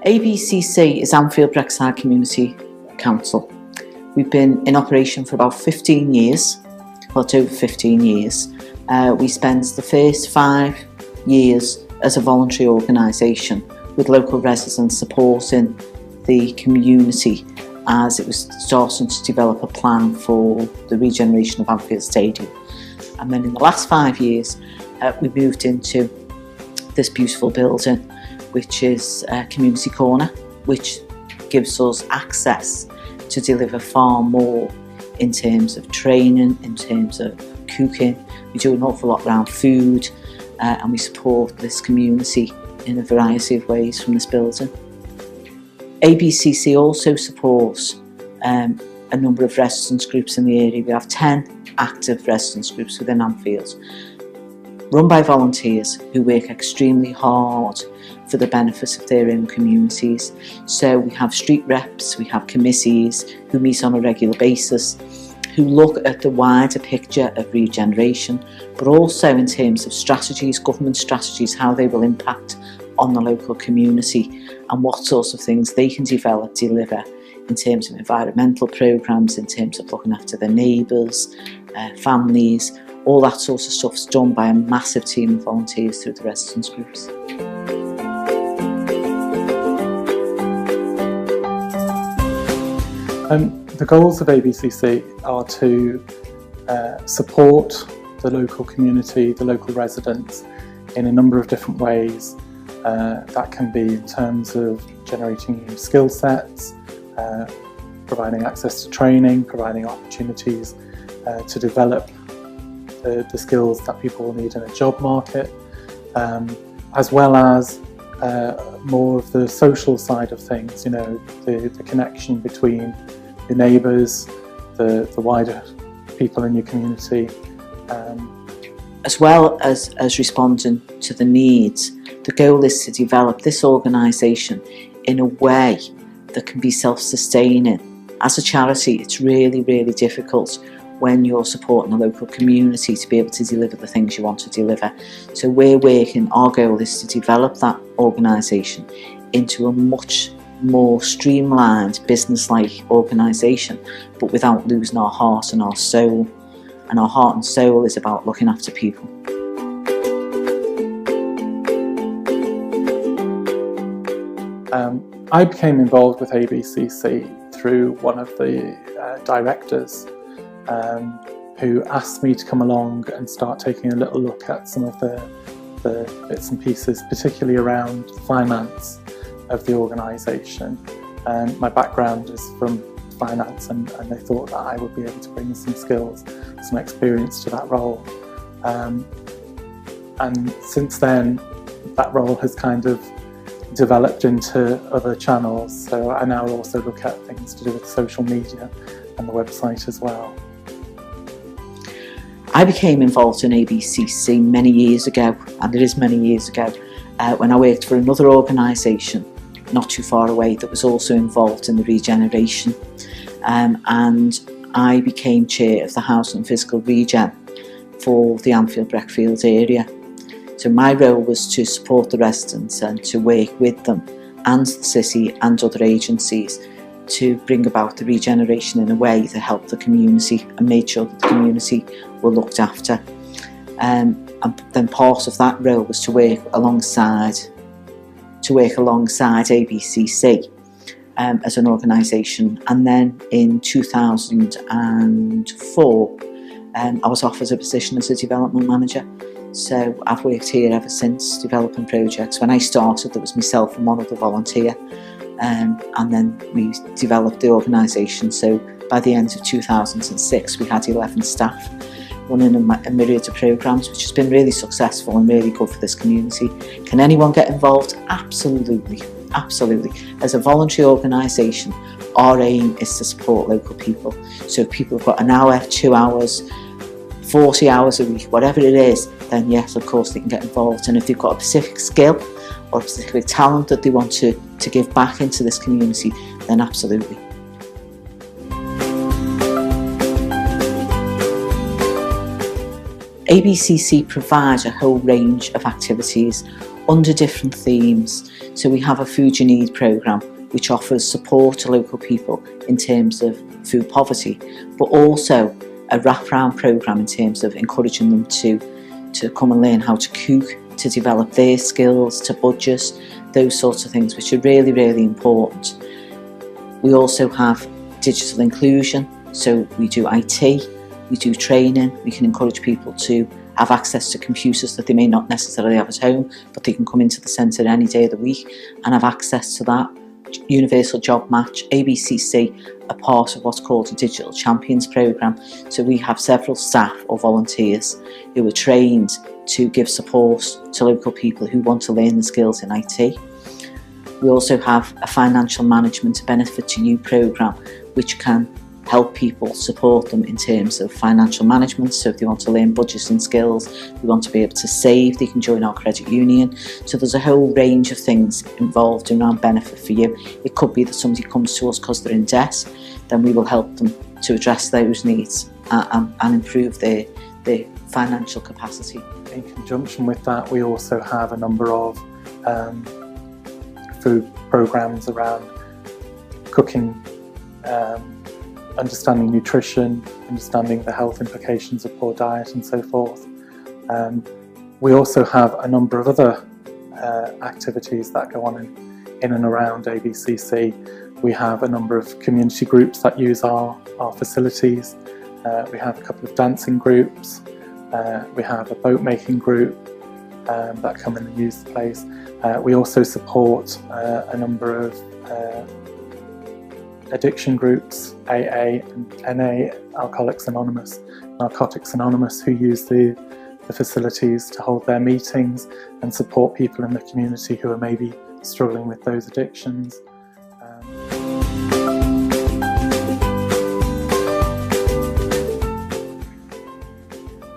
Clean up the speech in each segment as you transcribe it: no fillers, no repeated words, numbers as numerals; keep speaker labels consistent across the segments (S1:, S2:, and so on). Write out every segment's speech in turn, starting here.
S1: Abcc is Anfield Breckside Community Council. We've been in operation for about 15 years, well, it's over 15 years. We spent the first 5 years as a voluntary organisation with local residents supporting the community as it was starting to develop a plan for the regeneration of Anfield Stadium. And then in the last 5 years, we moved into this beautiful building, which is Community Corner, which gives us access to deliver far more in terms of training, in terms of cooking. We do an awful lot around food, and we support this community in a variety of ways from this building. Abcc also supports a number of residents groups in the area. We have 10 active residents groups within Anfield, run by volunteers who work extremely hard for the benefit of their own communities. So we have street reps, we have committees who meet on a regular basis, who look at the wider picture of regeneration, but also in terms of strategies, government strategies, how they will impact on the local community and what sorts of things they can deliver in terms of environmental programmes, in terms of looking after their neighbours, families. All that sort of stuff is done by a massive team of volunteers through the residents groups.
S2: The goals of Abcc are to support the local community, the local residents in a number of different ways. That can be in terms of generating new skill sets, providing access to training, providing opportunities to develop the skills that people will need in a job market, as well as more of the social side of things, you know, the connection between your neighbours, the wider people in your community.
S1: As well as responding to the needs, the goal is to develop this organisation in a way that can be self-sustaining. As a charity, it's really, really difficult when you're supporting a local community to be able to deliver the things you want to deliver. So our goal is to develop that organisation into a much more streamlined, business-like organisation, but without losing our heart and our soul. And our heart and soul is about looking after people.
S2: I became involved with Abcc through one of the directors who asked me to come along and start taking a little look at some of the bits and pieces, particularly around finance of the organisation. My background is from finance, and they thought that I would be able to bring some skills, some experience to that role. And since then, that role has kind of developed into other channels. So I now also look at things to do with social media and the website as well.
S1: I became involved in Abcc many years ago, and it is many years ago, when I worked for another organisation not too far away that was also involved in the regeneration. And I became chair of the Housing and Physical Regen for the Anfield Breckfield area. So my role was to support the residents and to work with them and the city and other agencies to bring about the regeneration in a way that helped the community and made sure that the community were looked after. And then part of that role was to work alongside Abcc as an organisation. And then in 2004, I was offered a position as a development manager. So I've worked here ever since, developing projects. When I started, there was myself and one other volunteer, and then we developed the organisation. So by the end of 2006, we had 11 staff running a myriad of programmes, which has been really successful and really good for this community. Can anyone get involved? Absolutely, absolutely. As a voluntary organisation, our aim is to support local people. So if people have got an hour, 2 hours, 40 hours a week, whatever it is, then yes, of course they can get involved. And if they've got a specific skill or a specific talent that they want to give back into this community, then absolutely. Abcc provides a whole range of activities under different themes. So we have a Food You Need programme which offers support to local people in terms of food poverty, but also a wraparound programme in terms of encouraging them to come and learn how to cook, to develop their skills, to budget, those sorts of things, which are really, really important. We also have digital inclusion, so we do IT, we do training, we can encourage people to have access to computers that they may not necessarily have at home, but they can come into the centre any day of the week and have access to that. Universal Job Match, Abcc are part of what's called a Digital Champions programme. So we have several staff or volunteers who are trained to give support to local people who want to learn the skills in IT. We also have a Financial Management Benefit to You programme, which can help people, support them in terms of financial management. So if they want to learn budgeting skills, they want to be able to save, they can join our credit union. So there's a whole range of things involved around Benefit for You. It could be that somebody comes to us because they're in debt, then we will help them to address those needs and improve their financial capacity.
S2: In conjunction with that, we also have a number of food programmes around cooking, understanding nutrition, understanding the health implications of poor diet and so forth. We also have a number of other activities that go on in and around Abcc. We have a number of community groups that use our facilities. We have a couple of dancing groups. We have a boat making group that come in and use the place. We also support a number of addiction groups, AA and NA, Alcoholics Anonymous, Narcotics Anonymous, who use the facilities to hold their meetings and support people in the community who are maybe struggling with those addictions.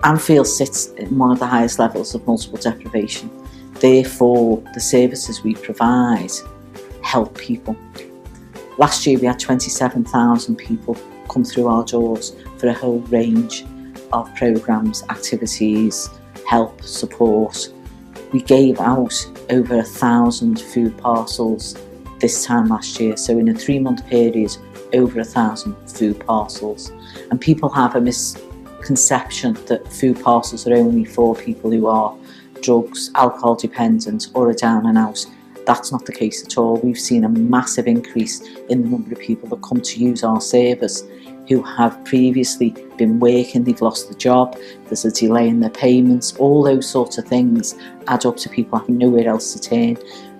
S1: Anfield sits in one of the highest levels of multiple deprivation. Therefore, the services we provide help people. Last year we had 27,000 people come through our doors for a whole range of programmes, activities, help, support. We gave out over 1,000 food parcels this time last year, so in a 3-month period, over 1,000 food parcels. And people have a misconception that food parcels are only for people who are drugs, alcohol dependent or are down and out. That's not the case at all. We've seen a massive increase in the number of people that come to use our service who have previously been working, they've lost the job, there's a delay in their payments, all those sorts of things add up to people having nowhere else to turn,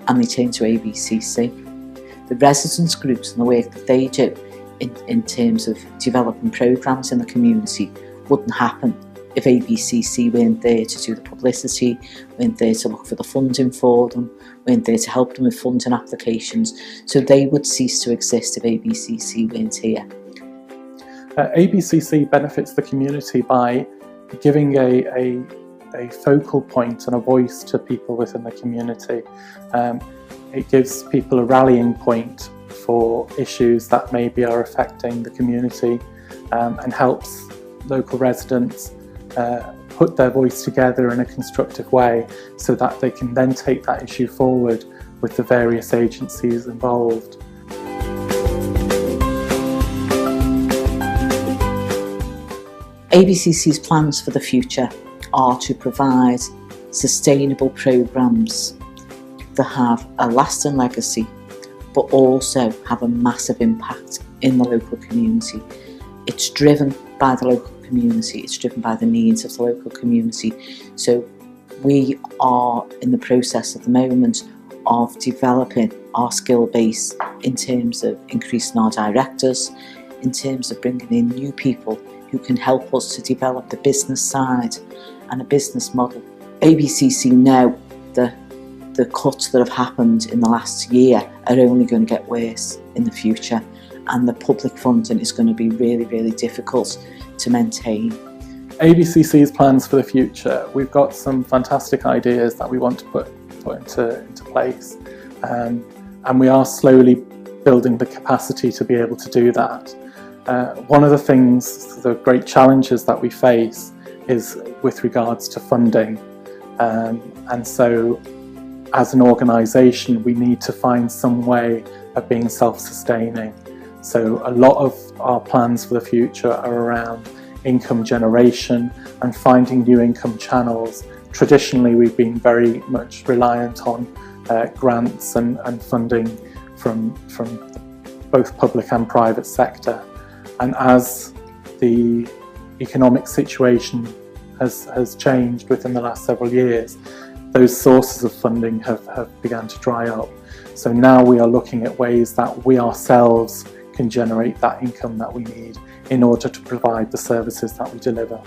S1: and they turn to Abcc. The residence groups and the work that they do in terms of developing programmes in the community wouldn't happen if Abcc weren't there to do the publicity, weren't there to look for the funding for them, weren't there to help them with funding applications. So they would cease to exist if Abcc weren't here.
S2: Abcc benefits the community by giving a focal point and a voice to people within the community. It gives people a rallying point for issues that maybe are affecting the community, and helps local residents put their voice together in a constructive way so that they can then take that issue forward with the various agencies involved.
S1: Abcc's plans for the future are to provide sustainable programmes that have a lasting legacy but also have a massive impact in the local community. It's driven by the local community, it's driven by the needs of the local community. So we are in the process at the moment of developing our skill base in terms of increasing our directors, in terms of bringing in new people who can help us to develop the business side and a business model. Abcc know that the cuts that have happened in the last year are only going to get worse in the future, and the public funding is going to be really, really difficult to maintain.
S2: Abcc's plans for the future, we've got some fantastic ideas that we want to put into place, and we are slowly building the capacity to be able to do that. One of the things, the great challenges that we face is with regards to funding, and so as an organisation, we need to find some way of being self-sustaining. So a lot of our plans for the future are around income generation and finding new income channels. Traditionally, we've been very much reliant on grants and funding from both public and private sector. And as the economic situation has changed within the last several years, those sources of funding have begun to dry up. So now we are looking at ways that we ourselves can generate that income that we need in order to provide the services that we deliver.